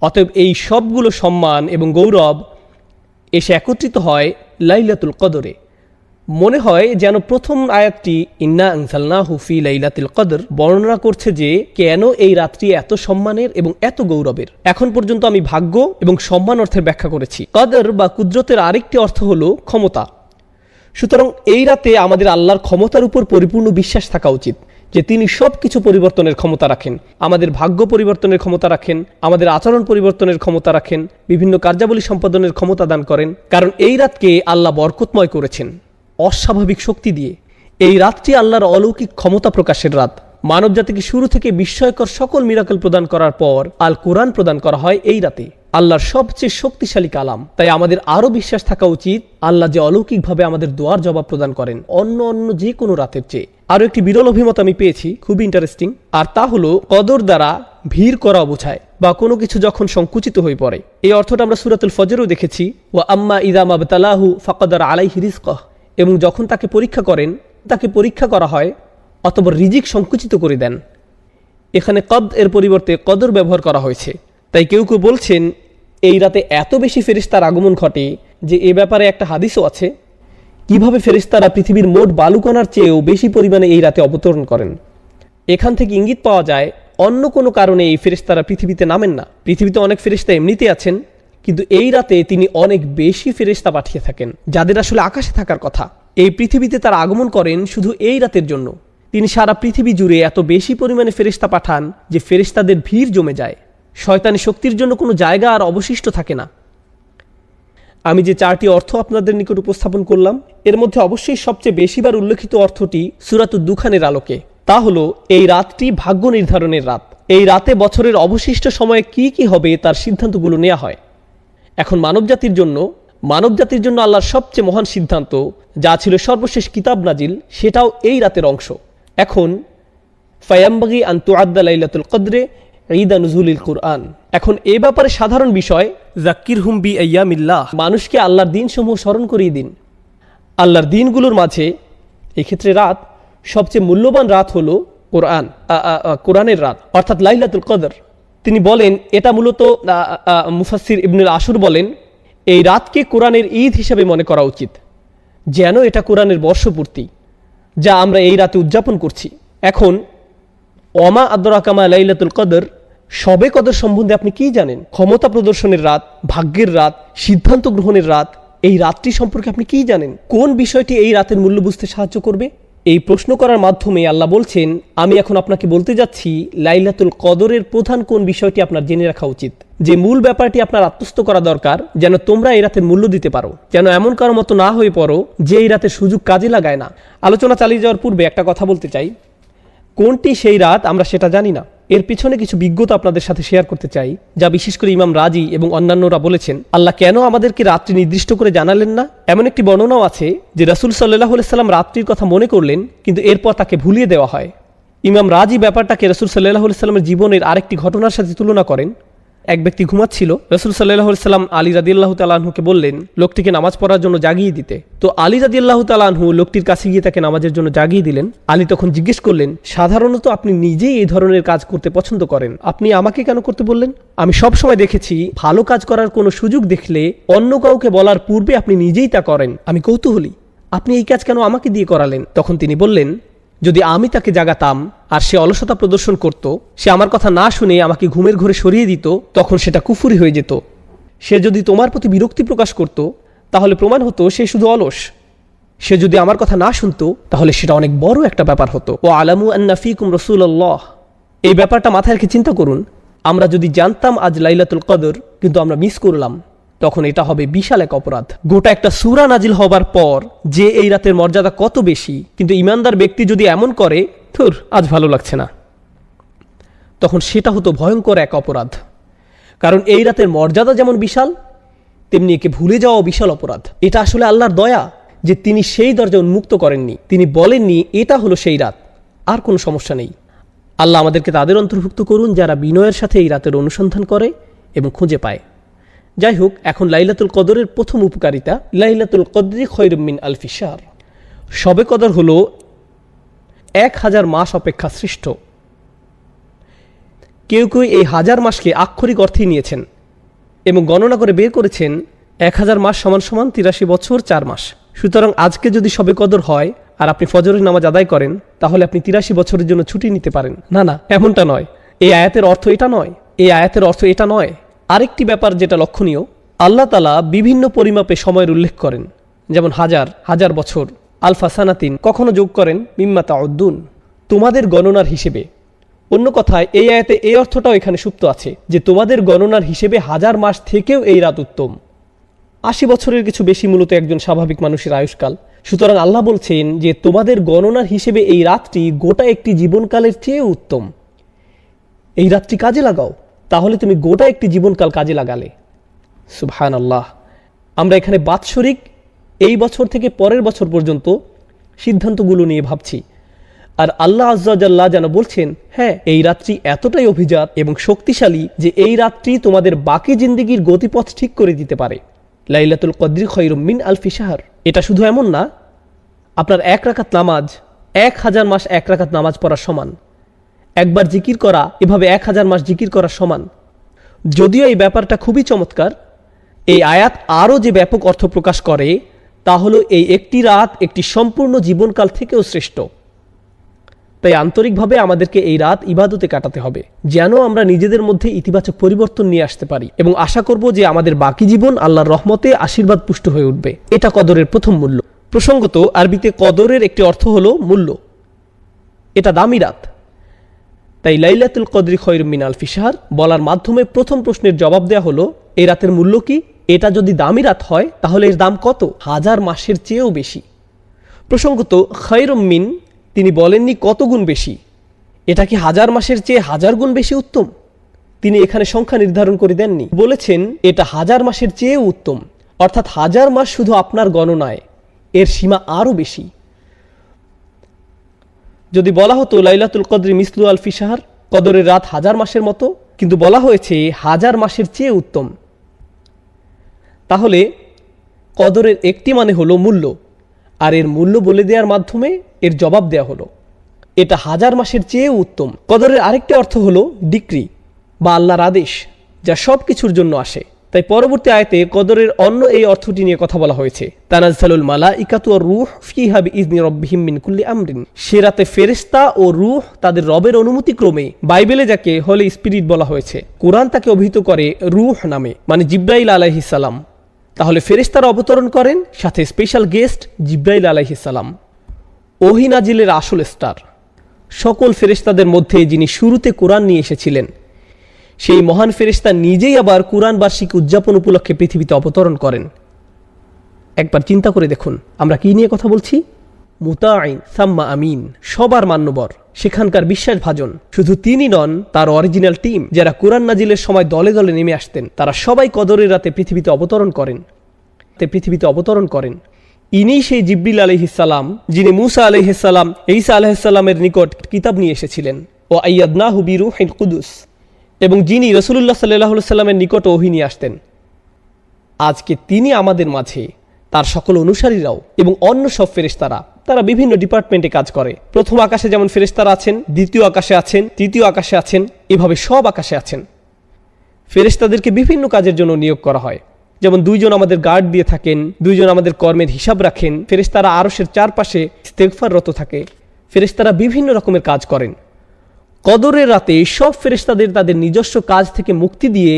অতএব এই সবগুলো সম্মান এবং গৌরব এসে একত্রিত হয় লাইলাতুল কদরে। মনে হয় যেন প্রথম আয়াতটি ইন্না আনজালনাহু ফি লাইলাতুল কদর বর্ণনা করছে যে কেন এই রাত্রি এত সম্মানের এবং এত গৌরবের। এখন পর্যন্ত আমি ভাগ্য এবং সম্মান অর্থের ব্যাখ্যা করেছি। কদর বা কুদরতের আরেকটি অর্থ হলো ক্ষমতা। সুতরাং এই রাতে আমাদের আল্লাহর ক্ষমতার উপর পরিপূর্ণ বিশ্বাস থাকা উচিত যে তিনি সব কিছু পরিবর্তনের ক্ষমতা রাখেন। আমাদের ভাগ্য পরিবর্তনের ক্ষমতা রাখেন, আমাদের আচরণ পরিবর্তনের ক্ষমতা রাখেন, বিভিন্ন কার্যাবলী সম্পাদনের ক্ষমতা দান করেন। কারণ এই রাতকে আল্লাহ বরকতময় করেছেন অস্বাভাবিক শক্তি দিয়ে। এই রাতটি আল্লাহর অলৌকিক ক্ষমতা প্রকাশের রাত। মানব জাতিকে শুরু থেকে বিস্ময়কর সকল মিরাকল প্রদান করার পর আল কোরআন প্রদান করা হয় এই রাতে, আল্লাহর সবচেয়ে শক্তিশালী কালাম। তাই আমাদের আরো বিশ্বাস থাকা উচিত আল্লাহ যে অলৌকিকভাবে আমাদের দোয়ার জবাব প্রদান করেন অন্য যে কোনো রাতের চেয়ে। আরো একটি বিরল অভিমত আমি পেয়েছি, খুবই ইন্টারেস্টিং, আর তা হলো কদর দ্বারা ভিড় করা বোঝায় বা কোনো কিছু যখন সংকুচিত হয়ে পড়ে। এই অর্থটা আমরা সূরাতুল ফজরেও দেখেছি, ওয়া আম্মা ইযা মাবতালাহু ফাকাদার আলাইহি রিজকাহ, এবং যখন তাকে পরীক্ষা করা হয় অতঃপর রিজিক সংকুচিত করে দেন। এখানে কদ এর পরিবর্তে কদর ব্যবহার করা হয়েছে। তাই কেউ কেউ বলছেন এই রাতে এত বেশি ফেরেশতার আগমন ঘটে যে এ ব্যাপারে একটা হাদিসও আছে, কিভাবে ফেরেশতারা পৃথিবীর মোট বালুকণার চেয়েও বেশি পরিমাণে এই রাতে অবতরণ করেন। এখান থেকে ইঙ্গিত পাওয়া যায় অন্য কোনো কারণে এই ফেরেশতারা পৃথিবীতে নামেন না। পৃথিবীতে অনেক ফেরেশতা এমনিতে আছেন, কিন্তু এই রাতে তিনি অনেক বেশি ফেরেশতা পাঠিয়ে থাকেন যাদের আসলে আকাশে থাকার কথা। এই পৃথিবীতে তারা আগমন করেন শুধু এই রাতের জন্য। তিনি সারা পৃথিবী জুড়ে এত বেশি পরিমাণে ফেরেশতা পাঠান যে ফেরেশতাদের ভিড় জমে যায়, শয়তানি শক্তির জন্য কোনো জায়গা আর অবশিষ্ট থাকে না। আমি যে 4টি অর্থ আপনাদের নিকট উপস্থাপন করলাম এর মধ্যে অবশ্যই সবচেয়ে বেশিবার উল্লেখিত অর্থটি সূরাতুদ দুখানের আলোকে। তা হলো এই রাতটি ভাগ্য নির্ধারণের রাত। এই রাতে বছরের অবশিষ্ট সময়ে কি কি হবে তার সিদ্ধান্তগুলো নেওয়া হয়। এখন মানবজাতির জন্য আল্লাহর সবচেয়ে মহান সিদ্ধান্ত, যা ছিল সর্বশেষ কিতাব নাজিল, সেটাও এই রাতের অংশ। এখন ফায়াম্বাগি আন তুআদ্দা লাইলাতুল কদরে ঈদা নুজুলিল কুরআন। এখন এ ব্যাপারে সাধারণ বিষয়, যাক্কিরহুম বি আইয়ামিল্লাহ, মানুষকে আল্লাহর দিনসমূহ স্মরণ করিয়ে দিন। আল্লাহর দিনগুলোর মাঝে এই ক্ষেত্রে রাত সবচেয়ে মূল্যবান রাত হলো কোরআনের রাত, অর্থাৎ লাইলাতুল কদর। তিনি বলেন এটা মূলত মুফাসসির ইবনুল আশুর বলেন এই রাতকে কোরআনের ঈদ হিসেবে মনে করা উচিত, যেন এটা কোরআনের বর্ষপূর্তি যা আমরা এই রাতে উদযাপন করছি। এখন ওমা আদরাকা মা লাইলাতুল কদর, শবে কদর সম্বন্ধে আপনি কি জানেন? ক্ষমতা প্রদর্শনের রাত, ভাগ্যের রাত, সিদ্ধান্ত গ্রহণের রাত। এই রাতটি সম্পর্কে আপনি কি জানেন? কোন বিষয়টি এই রাতের মূল্য বুঝতে সাহায্য করবে? এই প্রশ্ন করার মাধ্যমে আল্লাহ বলছেন আমি এখন আপনাকে বলতে যাচ্ছি লাইলাতুল কদরের প্রধান কোন বিষয়টি আপনার জেনে রাখা উচিত, যে মূল ব্যাপারটি আপনার আত্মস্থ করা দরকার, যেন তোমরা এই রাতের মূল্য দিতে পারো, যেন এমন কারো মতো না হয়ে পড়ো যে এই রাতের সুযোগ কাজে লাগায় না। আলোচনা চালিয়ে যাওয়ার পূর্বে একটা কথা বলতে চাই, কোনটি সেই রাত আমরা সেটা জানি না। এর পিছনে কিছু বিজ্ঞতা আপনাদের সাথে শেয়ার করতে চাই, যা বিশেষ করে ইমাম রাজি এবং অন্যান্যরা বলেছেন। আল্লাহ কেন আমাদেরকে রাত্রি নির্দিষ্ট করে জানালেন না? এমন একটি বর্ণনাও আছে যে রাসূল সাল্লাল্লাহু আলাইহি সাল্লাম রাত্রির কথা মনে করলেন, কিন্তু এরপর তাকে ভুলিয়ে দেওয়া হয়। ইমাম রাজি ব্যাপারটাকে রাসূল সাল্লাল্লাহু আলাইহি সাল্লামের জীবনের আরেকটি ঘটনার সাথে তুলনা করেন। এক ব্যক্তি ঘুমাচ্ছিল, রাসূল সাল্লাল্লাহু আলাইহি সাল্লাম আলী রাদিয়াল্লাহু তাআলা আনহুকে বললেন লোকটিকে নামাজ পড়ার জন্য জাগিয়ে দিতে। তো আলী রাদিয়াল্লাহু তাআলা আনহু লোকটির কাছে গিয়ে তাকে নামাজের জন্য জাগিয়ে দিলেন। আলী তখন জিজ্ঞেস করলেন, সাধারণত আপনি নিজেই এই ধরনের কাজ করতে পছন্দ করেন, আপনি আমাকে কেন করতে বললেন? আমি সব সময় দেখেছি ভালো কাজ করার কোনো সুযোগ দেখলে অন্য কাউকে বলার পূর্বে আপনি নিজেই তা করেন। আমি কৌতূহলী, আপনি এই কাজ কেন আমাকে দিয়ে করালেন? তখন তিনি বললেন, যদি আমি তাকে জাগাতাম আর সে অলসতা প্রদর্শন করত, সে আমার কথা না শুনে আমাকে ঘুমের ঘরে সরিয়ে দিত, তখন সেটা কুফরি হয়ে যেত। সে যদি তোমার প্রতি বিরক্তি প্রকাশ করত, তাহলে প্রমাণ হতো সে শুধু অলস। সে যদি আমার কথা না শুনতো, তাহলে সেটা অনেক বড় একটা ব্যাপার হতো। ও আলামু আন্না ফীকুম রাসূলুল্লাহ, এই ব্যাপারটা মাথায় রেখে চিন্তা করুন, আমরা যদি জানতাম আজ লাইলাতুল কদর কিন্তু আমরা মিস করলাম, তখন এটা হবে বিশাল এক অপরাধ। গোটা একটা সূরা নাজিল হবার পর যে এই রাতের মর্যাদা কত বেশি, কিন্তু ইমানদার ব্যক্তি যদি এমন করে ধুর আজ ভালো লাগছে না, তখন সেটা হতো ভয়ঙ্কর এক অপরাধ। কারণ এই রাতের মর্যাদা যেমন বিশাল, তেমনি একে ভুলে যাওয়া বিশাল অপরাধ। এটা আসলে আল্লাহর দয়া যে তিনি সেই দরজা উন্মুক্ত করেননি, তিনি বলেননি এটা হলো সেই রাত, আর কোনো সমস্যা নেই। আল্লাহ আমাদেরকে তাদের অন্তর্ভুক্ত করুন যারা বিনয়ের সাথে এই রাতের অনুসন্ধান করে এবং খুঁজে পায়। যাই হোক, এখন লাইলাতুল কদরের প্রথম উপকারিতা, লাইলাতুল কদরি খায়রুম মিন আলফি শাহর। শবে কদর হলো 1000 মাস অপেক্ষা শ্রেষ্ঠ। কেউ কেউ এই 1000 মাসকে আক্ষরিক অর্থেই নিয়েছেন এবং গণনা করে বের করেছেন 1000 মাস সমান সমান 83 বছর 4 মাস। সুতরাং আজকে যদি শবে কদর হয় আর আপনি ফজরের নামাজ আদায় করেন, তাহলে আপনি 83 বছরের জন্য ছুটি নিতে পারেন। না, এমনটা নয়। এই আয়াতের অর্থ এটা নয়। আরেকটি ব্যাপার যেটা লক্ষণীয়, আল্লাহ তাআলা বিভিন্ন পরিমাপে সময়ের উল্লেখ করেন, যেমন হাজার বছর, আলফা সানাতিন, কখনো যোগ করেন মিম্মা তাউদ্দুন, তোমাদের গণনার হিসেবে। অন্য কথায় এই আয়াতে এই অর্থটাও এখানে সুপ্ত আছে যে তোমাদের গণনার হিসেবে 1000 মাস থেকেও এই রাত উত্তম। 80 বছরের কিছু বেশি মূলত একজন স্বাভাবিক মানুষের আয়ুষ্কাল। সুতরাং আল্লাহ বলছেন যে তোমাদের গণনার হিসেবে এই রাতটি গোটা একটি জীবনকালের চেয়ে উত্তম। এই রাতটি কাজে লাগাও, তাহলে তুমি গোটা একটি জীবনকাল কাজে লাগালে। সুবহানাল্লাহ। আমরা এখানে বাৎসরিক এই বছর থেকে পরের বছর পর্যন্ত সিদ্ধান্তগুলো নিয়ে ভাবছি, আর আল্লাহ আজ্জা জাল্লাহ যেন বলছেন, হ্যাঁ, এই রাত্রি এতটাই অভিজাত এবং শক্তিশালী যে এই রাত্রি তোমাদের বাকি জিন্দেগির গতিপথ ঠিক করে দিতে পারে। লাইলাতুল কদরি খায়রুম মিন আলফি শাহর। এটা শুধু এমন না, আপনার 1 রাকাত নামাজ 1000 মাস 1 রাকাত নামাজ পড়ার সমান। একবার জিকির করা এভাবে 1000 মাস জিকির করার সমান। যদিও এই ব্যাপারটা খুবই চমৎকার, এই আয়াত আরও যে ব্যাপক অর্থ প্রকাশ করে তা হলো এই একটি রাত একটি সম্পূর্ণ জীবনকাল থেকেও শ্রেষ্ঠ। তাই আন্তরিকভাবে আমাদেরকে এই রাত ইবাদতে কাটাতে হবে, যেন আমরা নিজেদের মধ্যে ইতিবাচক পরিবর্তন নিয়ে আসতে পারি, এবং আশা করব যে আমাদের বাকি জীবন আল্লাহর রহমতে আশীর্বাদ পুষ্ট হয়ে উঠবে। এটা কদরের প্রথম মূল্য। প্রসঙ্গত, আরবিতে কদরের একটি অর্থ হলো মূল্য। এটা দামি রাত। তাই লাইলাতুল কদরি খায়রুম মিন আলফি শাহর বলার মাধ্যমে প্রথম প্রশ্নের জবাব দেয়া হলো, এই রাতের মূল্য কি? এটা যদি দামি রাত হয় তাহলে এর দাম কত? 1000 মাসের চেয়েও বেশি। প্রসঙ্গত, খায়রুম মিন তিনি বলেননি কত গুণ বেশি। এটা কি 1000 মাসের চেয়ে 1000 গুণ বেশি উত্তম? তিনি এখানে সংখ্যা নির্ধারণ করে দেননি, বলেছেন এটা 1000 মাসের চেয়েও উত্তম, অর্থাৎ 1000 মাস শুধু আপনার গণনায়, এর সীমা আরও বেশি। যদি বলা হতো লাইলাতুল কদরি মিসলু আলফি শাহর, কদরের রাত 1000 মাসের মতো, কিন্তু বলা হয়েছে 1000 মাসের চেয়ে উত্তম, তাহলে কদরের একটি মানে হলো মূল্য, আর এর মূল্য বলে দেওয়ার মাধ্যমে এর জবাব দেয়া হলো এটা 1000 মাসের চেয়ে উত্তম। কদরের আরেকটি অর্থ হলো ডিক্রি বা আল্লাহর আদেশ, যা সব কিছুর জন্য আসে। তাই পরবর্তী আয়াতে কদরের অন্য এই অর্থটি নিয়ে কথা বলা হয়েছে, তানাজ্জালুল মালাইকাতু ওয়ার রূহ ফিহা বিইজনি রাব্বিহিম মিন কুল্লি আমরিন। সে রাতে ফেরেশতা ও রূহ তাদের রবের অনুমতি ক্রমে, বাইবেলে যাকে হোলি স্পিরিট বলা হয়েছে, কোরআন তাকে অভিহিত করে রূহ নামে, মানে জিব্রাইল আলাইহিস সালাম। তাহলে ফেরেশতারা অবতরণ করেন, সাথে স্পেশাল গেস্ট জিব্রাইল আলাইহিস সালাম, ওহী নাজিলের আসল স্টার। সকল ফেরেশতাদের মধ্যে যিনি শুরুতে কোরআন নিয়ে এসেছিলেন, সেই মহান ফেরেশতা নিজেই আবার কোরআন বার্ষিকী উদযাপন উপলক্ষে পৃথিবীতে অবতরণ করেন। একবার চিন্তা করে দেখুন, আমরা কি নিয়ে কথা বলছি? মুতাঈন সাম্মা আমিন, সবার মান্যবর, সেখানকার বিশ্বাসভাজন। শুধু তিনি নন, তার অরিজিনাল টিম যারা কোরআন নাজিলের সময় দলে দলে নেমে আসতেন, তারা সবাই কদরের রাতে পৃথিবীতে অবতরণ করেন। ইনি সেই জিবরিল আলাইহিস সালাম, যিনি মূসা আলাইহিস সালাম, ঈসা আলাইহিস সালামের নিকট কিতাব নিয়ে এসেছিলেন, ও আইয়াদনাহু বিরূহিল কুদুস, এবং যিনি রাসূলুল্লাহ সাল্লাল্লাহু আলাইহি সাল্লামের নিকট ওহী নিয়ে আসতেন। আজকে তিনি আমাদের মাঝে, তার সকল অনুসারীরাও এবং অন্য সব ফেরেশতারা, তারা বিভিন্ন ডিপার্টমেন্টে কাজ করে। প্রথম আকাশে যেমন ফেরেশতারা আছেন, দ্বিতীয় আকাশে আছেন, তৃতীয় আকাশে আছেন, এভাবে সব আকাশে আছেন। ফেরেশতাদেরকে বিভিন্ন কাজের জন্য নিয়োগ করা হয়। যেমন 2 জন আমাদের গার্ড দিয়ে থাকেন, 2 জন আমাদের কর্মের হিসাব রাখেন, ফেরেশতারা আরশের চারপাশে ইস্তেগফাররত থাকে, ফেরেশতারা বিভিন্ন রকমের কাজ করেন। কদরের রাতে সব ফেরেশতাদের তাদের নিজস্ব কাজ থেকে মুক্তি দিয়ে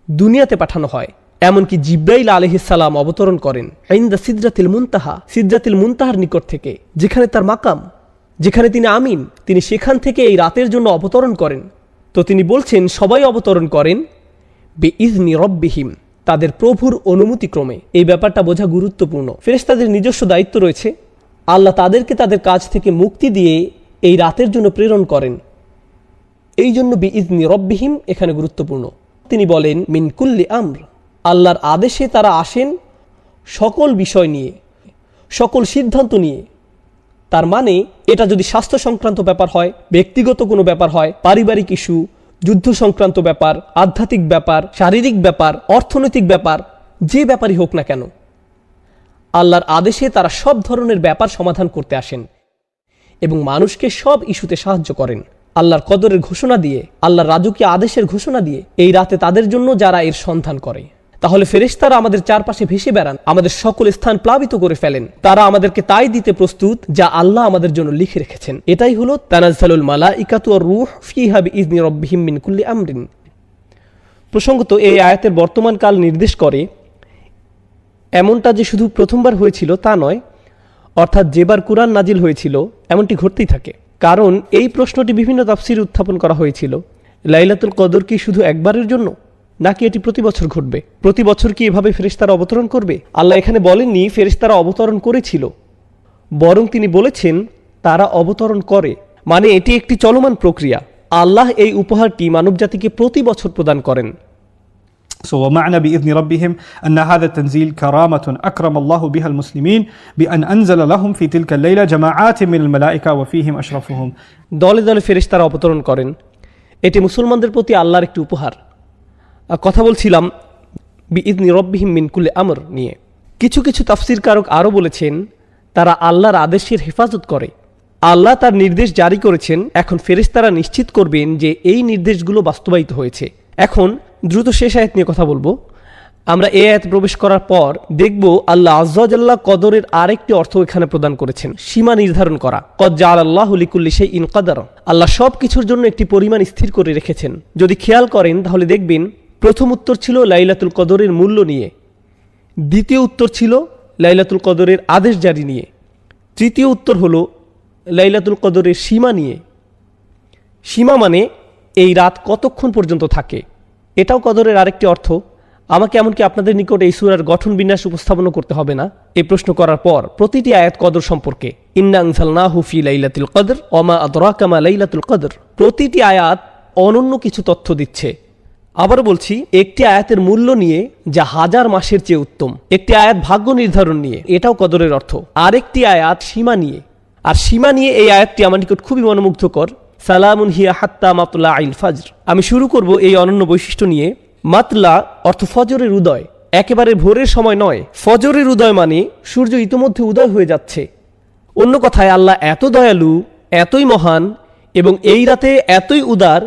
দুনিয়াতে পাঠানো হয়। এমনকি জিব্রাইল আলাইহিস সালাম অবতরণ করেন ইনদা সিদরাতিল মুনতাহা, সিদরাতিল মুনতাহার নিকট থেকে, যেখানে তার মাকাম, যেখানে তিনি আমিন, তিনি সেখান থেকে এই রাতের জন্য অবতরণ করেন। তো তিনি বলছেন সবাই অবতরণ করেন বিইজনি রাব্বিহিম, তাদের প্রভুর অনুমতি ক্রমে। এই ব্যাপারটা বোঝা গুরুত্বপূর্ণ। ফেরেশতাদের নিজস্ব দায়িত্ব রয়েছে, আল্লাহ তাদেরকে তাদের কাজ থেকে মুক্তি দিয়ে এই রাতের জন্য প্রেরণ করেন। এই জন্য বিইজনি রাব্বিহিম এখানে গুরুত্বপূর্ণ। তিনি বলেন মিন কুল্লি আমর, আল্লাহর আদেশে তারা আসেন সকল বিষয় নিয়ে, সকল সিদ্ধান্ত নিয়ে। তার মানে এটা যদি স্বাস্থ্য সংক্রান্ত ব্যাপার হয়, ব্যক্তিগত কোনো ব্যাপার হয়, পারিবারিক ইস্যু, যুদ্ধ সংক্রান্ত ব্যাপার, আধ্যাত্মিক ব্যাপার, শারীরিক ব্যাপার, অর্থনৈতিক ব্যাপার, যে ব্যাপারই হোক না কেন, আল্লাহর আদেশে তারা সব ধরনের ব্যাপার সমাধান করতে আসেন এবং মানুষকে সব ইস্যুতে সাহায্য করেন। আল্লাহর কদরের ঘোষণা দিয়ে, আল্লাহর রাজকীয় আদেশের ঘোষণা দিয়ে এই রাতে তাদের জন্য যারা এর সন্ধান করে। তাহলে ফেরেশতারা আমাদের চারপাশে ভেসে বেড়ান, আমাদের সকল স্থান প্লাবিত করে ফেলেন। তারা আমাদেরকে তাই দিতে প্রস্তুত যা আল্লাহ আমাদের জন্য লিখে রেখেছেন। এটাই হলো তানাজ্জালুল মালাইকাতু ওয়ার রূহ ফিহা বিইজনি রাব্বিহিম মিন কুল্লি আমরিন। প্রসঙ্গত, এই আয়াতের বর্তমান কাল নির্দেশ করে এমনটা যে শুধু প্রথমবার হয়েছিল তা নয়, অর্থাৎ যেবার কুরআন নাজিল হয়েছিল এমনটি ঘটতেই থাকে। কারণ এই প্রশ্নটি বিভিন্ন তাফসীরে উত্থাপন করা হয়েছিল, লাইলাতুল কদর কি শুধু একবারের জন্য, নাকি এটি প্রতি বছর ঘটবে? প্রতি বছর কি এভাবে ফেরেশতারা অবতরণ করবে? আল্লাহ এখানে বলেননি ফেরেশতারা অবতরণ করেছিল, বরং তিনি বলেছেন তারা অবতরণ করে, মানে এটি একটি চলমান প্রক্রিয়া। আল্লাহ এই উপহারটি মানবজাতিকে প্রতি বছর প্রদান করেন। So ومعنى بإذن ربهم أن هذا التنزيل كرامة أكرم الله بها المسلمين بأن أنزل لهم في تلك الليلة جماعات من الملائكة وفيهم أشرفهم. দলে দলে ফেরেশতারা অবতরণ করেন, এটি মুসলমানদের প্রতি আল্লাহর একটি উপহার। কথা বলছিলাম বিইذن রব্বিহিম মিন কুল্লি আমর নিয়ে। কিছু কিছু তাফসীরকারক আরও বলেছেন তারা আল্লাহর আদেশের হেফাজত করে। আল্লাহ তার নির্দেশ জারি করেছেন, এখন ফেরেশতারা নিশ্চিত করবেন যে এই নির্দেশগুলো বাস্তবায়িত হয়েছে। এখন দ্রুত শেষ আয়াত নিয়ে কথা বলবো। আমরা এই আয়াত প্রবেশ করার পর দেখব আল্লাহ আযজা ওয়া জাল্লা কদরের আরেকটি অর্থ এখানে প্রদান করেছেন, সীমা নির্ধারণ করা। কদ জাআলাল্লাহু লিকুল্লি শাইইন কদরা, আল্লাহ সব কিছুর জন্য একটি পরিমাণ স্থির করে রেখেছেন। যদি খেয়াল করেন তাহলে দেখবেন প্রথম উত্তর ছিল লাইলাতুল কদরের মূল্য নিয়ে, দ্বিতীয় উত্তর ছিল লাইলাতুল কদরের আদেশ জারি নিয়ে, তৃতীয় উত্তর হলো লাইলাতুল কদরের সীমা নিয়ে। সীমা মানে এই রাত কতক্ষণ পর্যন্ত থাকে, এটাও কদরের আরেকটি অর্থ। আমাকে এমনকি আপনাদের নিকট এই সূরার গঠন বিন্যাস উপস্থাপন করতে হবে না। এই প্রশ্ন করার পর প্রতিটি আয়াত কদর সম্পর্কে, ইন্না আনজালনাহু ফি লাইলাতুল কদর ওয়া মা আদরাকা মা লাইলাতুল কদর, প্রতিটি আয়াত অনন্য কিছু তথ্য দিচ্ছে। আবার বলছি, একটি আয়াতের মূল্য নিয়ে যা হাজার মাসের চেয়ে উত্তম, একটি আয়াত ভাগ্য নির্ধারণ নিয়ে, এটাও কদরের অর্থ, আরেকটি আয়াত সীমা নিয়ে। আর সীমা নিয়ে এই আয়াতটি আমার নিকট খুবই মনোমুগ্ধকর। সালামুন হিয়া হাত্তা মাতলা আইল ফাজর। আমি শুরু করব এই অনন্য বৈশিষ্ট্য নিয়ে। মাতলা অর্থ ফজরের উদয়, একেবারে ভোরের সময় নয়। ফজরের উদয় মানে সূর্য ইতিমধ্যে উদয় হয়ে যাচ্ছে। অন্য কথায় আল্লাহ এত দয়ালু, এতই মহান এবং এই রাতে এতই উদার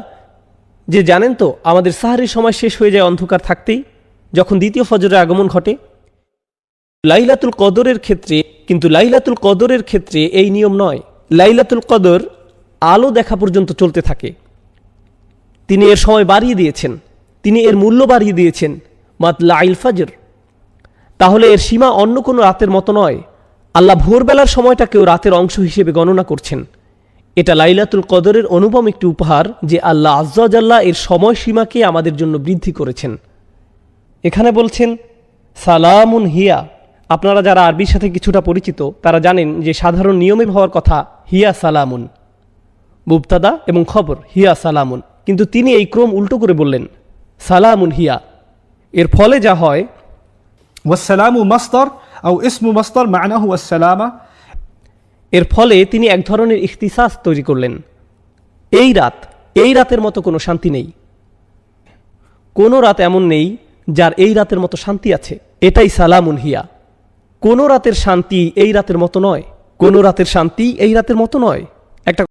যে জানেন তো আমাদের সাহরির সময় শেষ হয়ে যায় অন্ধকার থাকতেই, যখন দ্বিতীয় ফজরের আগমন ঘটে। লাইলাতুল কদরের ক্ষেত্রে এই নিয়ম নয়। লাইলাতুল কদর আলো দেখা পর্যন্ত চলতে থাকে। তিনি এর সময় বাড়িয়ে দিয়েছেন, তিনি এর মূল্য বাড়িয়ে দিয়েছেন মাতলা আইল ফাজর। তাহলে এর সীমা অন্য কোনো রাতের মতো নয়। আল্লাহ ভোরবেলার সময়টাকেও রাতের অংশ হিসেবে গণনা করছেন। এটা লাইলাতুল কদরের অনুপম একটি উপহার যে আল্লাহ আযজা ওয়া জাল্লা এর সময়সীমাকে আমাদের জন্য বৃদ্ধি করেছেন। এখানে বলছেন সালামুন হিয়া। আপনারা যারা আরবির সাথে কিছুটা পরিচিত তারা জানেন যে সাধারণ নিয়মে হওয়ার কথা হিয়া সালামুন, মুবতাদা এবং খবর হিয়া সালামুন, কিন্তু তিনি এই ক্রম উল্টো করে বললেন সালামুন হিয়া। এর ফলে যা হয়, والسلام مصدر أو اسم مصدر معناه السلامة. এর ফলে তিনি এক ধরনের ইখতিসাস তৈরি করলেন। এই রাতের মতো কোনো শান্তি নেই, কোনো রাত এমন নেই যার এই রাতের মতো শান্তি আছে। এটাই সালামুন হিয়া। কোনো রাতের শান্তি এই রাতের মতো নয়, কোনো রাতের শান্তি এই রাতের মতো নয়। একটা